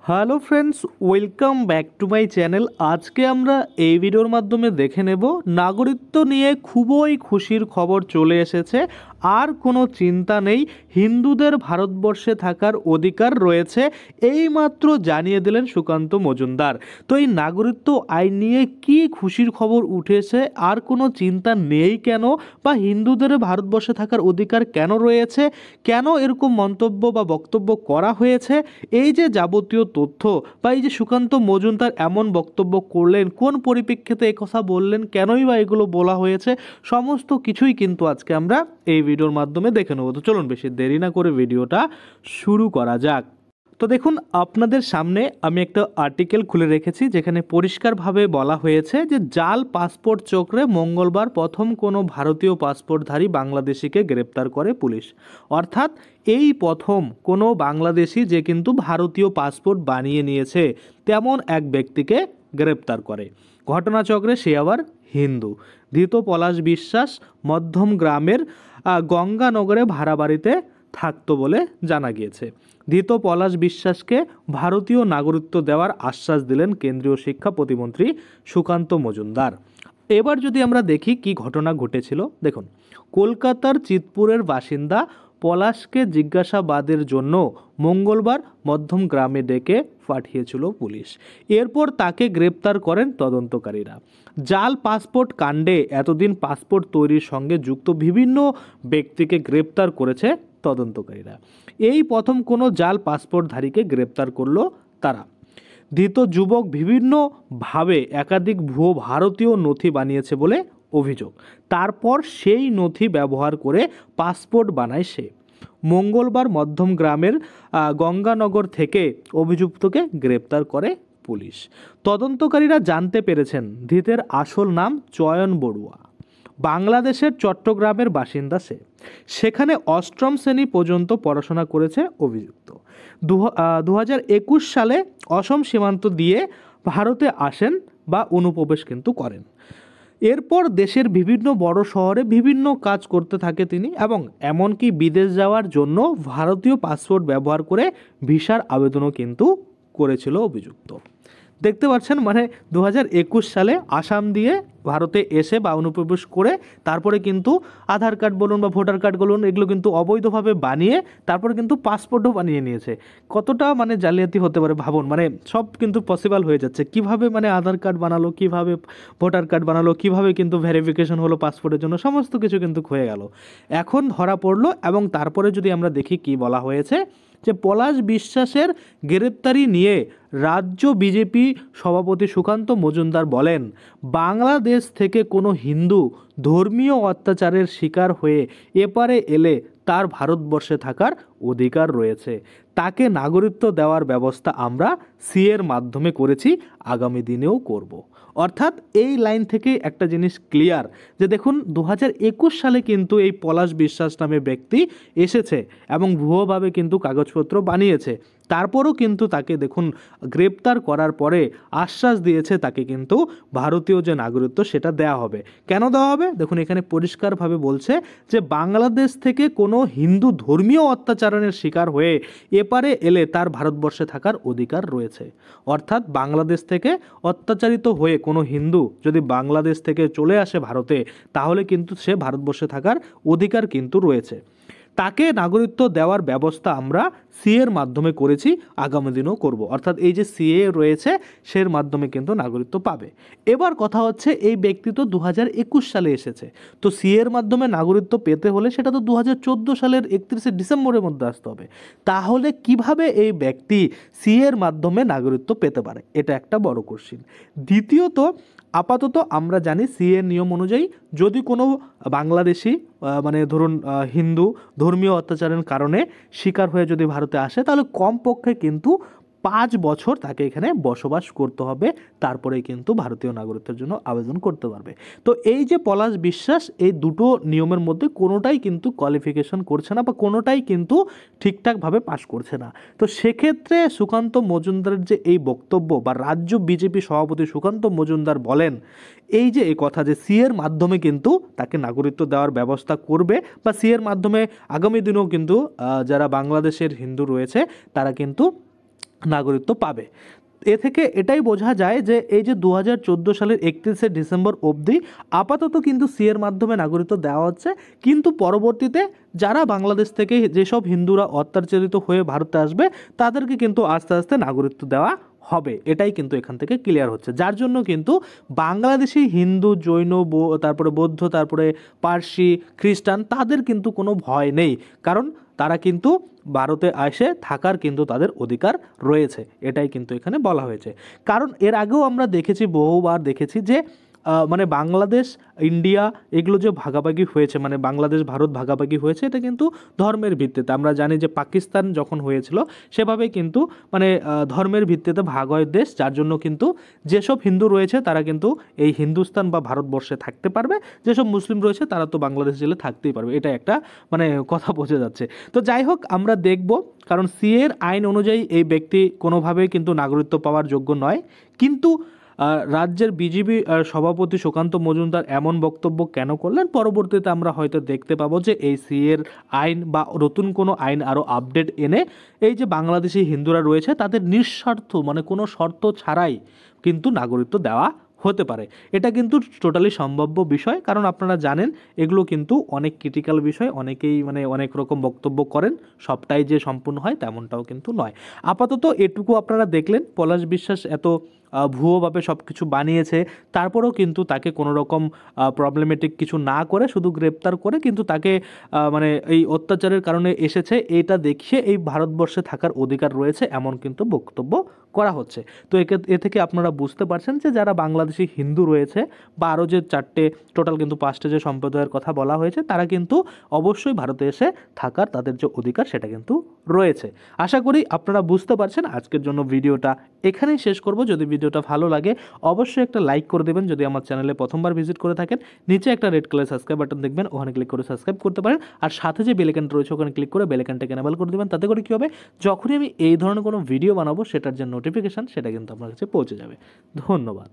Hello friends, welcome back to my channel. আজকে আমরা এই ভিডিওর মাধ্যমে দেখে নেব নাগরিকত্ব নিয়ে খুবই খুশির খবর চলে এসেছে। আর কোনো চিন্তা নেই, হিন্দুদের ভারতবর্ষে থাকার অধিকার রয়েছে, এইমাত্র জানিয়ে দিলেন সুকান্ত মজুমদার। তো এই নাগরিকত্ব আইন নিয়ে কি খুশির খবর উঠেছে, আর কোনো চিন্তা নেই কেন, বা হিন্দুদের ভারতবর্ষে থাকার অধিকার কেন রয়েছে, কেন এরকম মন্তব্য বা বক্তব্য করা হয়েছে, এই যে যাবতীয় তথ্য বা এই যে সুকান্ত মজুমদার এমন বক্তব্য করলেন, কোন পরিপ্রেক্ষিতে এই কথা বললেন, কেনই বা এগুলো বলা হয়েছে, সমস্ত কিছুই কিন্তু আজকে আমরা এই ভিডিওর মাধ্যমে দেখে নেব। তো চলুন বেশি দেরি না করে ভিডিওটা শুরু করা যাক। তো দেখুন, আপনাদের সামনে আমি একটা আর্টিকেল খুলে রেখেছি, যেখানে পরিষ্কারভাবে বলা হয়েছে যে জাল পাসপোর্ট চক্রে মঙ্গলবার প্রথম কোনো ভারতীয় পাসপোর্টধারী বাংলাদেশিকে গ্রেপ্তার করে পুলিশ। অর্থাৎ এই প্রথম কোনো বাংলাদেশি যে কিন্তু ভারতীয় পাসপোর্ট বানিয়ে নিয়েছে, তেমন এক ব্যক্তিকে গ্রেপ্তার করে। ঘটনাচক্রে সে আবার হিন্দু। ধৃত পলাশ বিশ্বাস মধ্যম গ্রামের গঙ্গানগরে ভাড়া বাড়িতে থাকতো বলে জানা গিয়েছে। ধৃত পলাশ বিশ্বাসকে ভারতীয় নাগরিকত্ব দেওয়ার আশ্বাস দিলেন কেন্দ্রীয় শিক্ষা প্রতিমন্ত্রী সুকান্ত মজুমদার। এবার যদি আমরা দেখি কি ঘটনা ঘটেছিল, দেখুন, কলকাতার চিতপুরের বাসিন্দা পলাশকে জিজ্ঞাসাবাদের জন্য মঙ্গলবার মধ্যম গ্রামে ডেকে পাঠিয়েছিল পুলিশ। এরপর তাকে গ্রেপ্তার করেন তদন্তকারীরা। জাল পাসপোর্ট কাণ্ডে এতদিন পাসপোর্ট তৈরির সঙ্গে যুক্ত বিভিন্ন ব্যক্তিকে গ্রেপ্তার করেছে তদন্তকারীরা। এই প্রথম কোনো জাল পাসপোর্টধারীকে গ্রেপ্তার করলো তারা। ধৃত যুবক বিভিন্নভাবে একাধিক ভুয়ো ভারতীয় নথি বানিয়েছে বলে অভিযোগ। তারপর সেই নথি ব্যবহার করে পাসপোর্ট বানায় সে। মঙ্গলবার মধ্যম গ্রামের গঙ্গানগর থেকে অভিযুক্তকে গ্রেপ্তার করে পুলিশ। তদন্তকারীরা জানতে পেরেছেন ধৃতের আসল নাম চয়ন বড়ুয়া। বাংলাদেশের চট্টগ্রামের বাসিন্দা সে। সেখানে অষ্টম শ্রেণী পর্যন্ত পড়াশোনা করেছে অভিযুক্ত। 2021 সালে অসম সীমান্ত দিয়ে ভারতে আসেন বা অনুপ্রবেশ কিন্তু করেন। এরপর দেশের বিভিন্ন বড় শহরে বিভিন্ন কাজ করতে থাকে তিনি, এবং এমনকি বিদেশ যাওয়ার জন্য ভারতীয় পাসপোর্ট ব্যবহার করে ভিসার আবেদনও কিন্তু করেছিল অভিযুক্ত। দেখতে পাচ্ছেন, মানে 2021 সালে আসাম দিয়ে ভারতে এসে বা অনুপ্রবেশ করে তারপরে কিন্তু আধার কার্ড বলুন বা ভোটার কার্ড বলুন, এগুলো কিন্তু অবৈধভাবে বানিয়ে তারপরে কিন্তু পাসপোর্টও বানিয়ে নিয়েছে। কতটা মানে জালিয়াতি হতে পারে ভাবুন, মানে সব কিন্তু পসিবল হয়ে যাচ্ছে। কিভাবে মানে আধার কার্ড বানালো, কিভাবে ভোটার কার্ড বানালো, কিভাবে কিন্তু ভেরিফিকেশন হলো পাসপোর্টের জন্য, সমস্ত কিছু কিন্তু হয়ে গেল, এখন ধরা পড়লো। এবং তারপরে যদি আমরা দেখি কি বলা হয়েছে, যে পলাশ বিশ্বাসের গ্রেপ্তারি নিয়ে রাজ্য বিজেপি সভাপতি সুকান্ত মজুমদার বলেন, বাংলাদেশ থেকে কোনো হিন্দু ধর্মীয় অত্যাচারের শিকার হয়ে এপারে এলে তার ভারতবর্ষে থাকার অধিকার রয়েছে। তাকে নাগরিকত্ব দেওয়ার ব্যবস্থা আমরা সিএর মাধ্যমে করেছি, আগামী দিনেও করব। অর্থাৎ এই লাইন থেকে একটা জিনিস ক্লিয়ার, যে দেখুন 2021 সালে কিন্তু এই পলাশ বিশ্বাস নামে ব্যক্তি এসেছে এবং ভুয়োভাবে কিন্তু কাগজপত্র বানিয়েছে। তারপরও কিন্তু তাকে দেখুন গ্রেপ্তার করার পরে আশ্বাস দিয়েছে তাকে কিন্তু ভারতীয় যে নাগরিকত্ব সেটা দেওয়া হবে। কেন দেওয়া হবে? দেখুন, এখানে পরিষ্কারভাবে বলছে যে বাংলাদেশ থেকে কোনো হিন্দু ধর্মীয় অত্যাচারের শিকার হয়ে এপারে এলে তার ভারতবর্ষে থাকার অধিকার রয়েছে। অর্থাৎ বাংলাদেশ থেকে অত্যাচারিত হয়ে কোনো হিন্দু যদি বাংলাদেশ থেকে চলে আসে ভারতে, তাহলে কিন্তু সে ভারতবর্ষে থাকার অধিকার কিন্তু রয়েছে। তাকে নাগরিকত্ব দেওয়ার ব্যবস্থা আমরা সিএর মাধ্যমে করেছি, আগামী দিনেও করব। অর্থাৎ এই যে সিএ রয়েছে সের মাধ্যমে কিন্তু নাগরিকত্ব পাবে। এবার কথা হচ্ছে, এই ব্যক্তি তো 2021 সালে এসেছে, তো সিএর মাধ্যমে নাগরিকত্ব পেতে হলে সেটা তো 2014 সালের 31শে ডিসেম্বরের মধ্যে আসতে হবে। তাহলে কিভাবে এই ব্যক্তি সিএর মাধ্যমে নাগরিকত্ব পেতে পারে? এটা একটা বড় কোশ্চিন। দ্বিতীয়ত, আপাতত আমরা জানি সিএর নিয়ম অনুযায়ী যদি কোনো বাংলাদেশি মানে ধরুন হিন্দু ধর্মীয় অত্যাচারের কারণে শিকার হয়ে যদি ভারতে আসে, তাহলে কমপক্ষে কিন্তু 5 বছর তাকে এখানে বসবাস করতে হবে, তারপরেই কিন্তু ভারতীয় নাগরিকত্বের জন্য আবেদন করতে পারবে। তো এই যে পলাশ বিশ্বাস, এই দুটো নিয়মের মধ্যে কোনোটাই কিন্তু কোয়ালিফিকেশন করছে না, বা কোনোটাই কিন্তু ঠিকঠাকভাবে পাশ করছে না। তো সেক্ষেত্রে সুকান্ত মজুমদারের যে এই বক্তব্য, বা রাজ্য বিজেপি সভাপতি সুকান্ত মজুমদার বলেন এই যে এই কথা, যে সিএর মাধ্যমে কিন্তু তাকে নাগরিকত্ব দেওয়ার ব্যবস্থা করবে, বা সিএর মাধ্যমে আগামী দিনেও কিন্তু যারা বাংলাদেশের হিন্দু রয়েছে তারা কিন্তু নাগরিকত্ব পাবে। এ থেকে এটাই বোঝা যায় যে এই যে 2014 সালের 31শে ডিসেম্বর অবধি আপাতত কিন্তু সিএর মাধ্যমে নাগরিকত্ব দেওয়া হচ্ছে, কিন্তু পরবর্তীতে যারা বাংলাদেশ থেকে যেসব হিন্দুরা অত্যাচারিত হয়ে ভারতে আসবে তাদেরকে কিন্তু আস্তে আস্তে নাগরিকত্ব দেওয়া হবে, এটাই কিন্তু এখান থেকে ক্লিয়ার হচ্ছে। যার জন্য কিন্তু বাংলাদেশি হিন্দু, জৈন, তারপরে বৌদ্ধ, তারপরে পার্সি, খ্রিস্টান, তাদের কিন্তু কোনো ভয় নেই, কারণ তারা কিন্তু ভারতে এসে থাকার কিন্তু তাদের অধিকার রয়েছে, এটাই কিন্তু এখানে বলা হয়েছে। কারণ এর আগেও আমরা দেখেছি, বহুবার দেখেছি যে মানে বাংলাদেশ ইন্ডিয়া এগুলো যে ভাগাভাগি হয়েছে, মানে বাংলাদেশ ভারত ভাগাভাগি হয়েছে, এটা কিন্তু ধর্মের ভিত্তিতে। আমরা জানি যে পাকিস্তান যখন হয়েছিল সেভাবে কিন্তু মানে ধর্মের ভিত্তিতে ভাগ হয় দেশ, যার জন্য কিন্তু যেসব হিন্দু রয়েছে তারা কিন্তু এই হিন্দুস্তান বা ভারতবর্ষে থাকতে পারবে, যেসব মুসলিম রয়েছে তারা তো বাংলাদেশ জেলে থাকতেই পারবে, এটা একটা মানে কথা বোঝা যাচ্ছে। তো যাই হোক, আমরা দেখব, কারণ সিএর আইন অনুযায়ী এই ব্যক্তি কোনোভাবেই কিন্তু নাগরিকত্ব পাওয়ার যোগ্য নয়। কিন্তু রাজ্যের বিজেপি সভাপতি সুকান্ত মজুমদার এমন বক্তব্য কেন করলেন, পরবর্তীতে আমরা হয়তো দেখতে পাবো যে এই সিএর আইন বা নতুন কোনো আইন আরও আপডেট এনে এই যে বাংলাদেশি হিন্দুরা রয়েছে তাদের নিঃস্বার্থ মানে কোনো শর্ত ছাড়াই কিন্তু নাগরিকত্ব দেওয়া হতে পারে। এটা কিন্তু টোটালি সম্ভাব্য বিষয়, কারণ আপনারা জানেন এগুলো কিন্তু অনেক ক্রিটিক্যাল বিষয়, অনেকেই মানে অনেক রকম বক্তব্য করেন, সবটাই যে সম্পূর্ণ হয় তেমনটাও কিন্তু নয়। আপাতত এটুকু আপনারা দেখলেন, পলাশ বিশ্বাস এত ভুয়োভাবে সব কিছু বানিয়েছে, তারপরেও কিন্তু তাকে কোনো রকম প্রবলেমেটিক কিছু না করে শুধু গ্রেপ্তার করে কিন্তু তাকে মানে এই অত্যাচারের কারণে এসেছে এটা দেখিয়ে এই ভারতবর্ষে থাকার অধিকার রয়েছে এমন কিন্তু বক্তব্য করা হচ্ছে। তো এ থেকে আপনারা বুঝতে পারছেন যে যারা বাংলাদেশি হিন্দু রয়েছে বা আরও যে চারটে টোটাল কিন্তু পাঁচটা যে সম্প্রদায়ের কথা বলা হয়েছে তারা কিন্তু অবশ্যই ভারতে এসে থাকার তাদের যে অধিকার সেটা কিন্তু রয়েছে। আশা করি আপনারা বুঝতে পারছেন। আজকের জন্য ভিডিওটা এখানেই শেষ করব। যদি ভিডিওটা ভালো লাগে অবশ্যই একটা লাইক করে দেবেন। যদি আমার চ্যানেলে প্রথমবার ভিজিট করে থাকেন, নিচে একটা রেড কালার সাবস্ক্রাইব বাটন দেখবেন, ওখানে ক্লিক করে সাবস্ক্রাইব করতে পারেন। আর সাথে যে বেল আইকনটা রয়েছে ওখানে ক্লিক করে বেল আইকনটাকে এনেবল করে দেবেন। তাতে করে কী হবে, যখনই আমি এই ধরনের কোনো ভিডিও বানাবো সেটার যে নোটিফিকেশান সেটা কিন্তু আপনার কাছে পৌঁছে যাবে। ধন্যবাদ।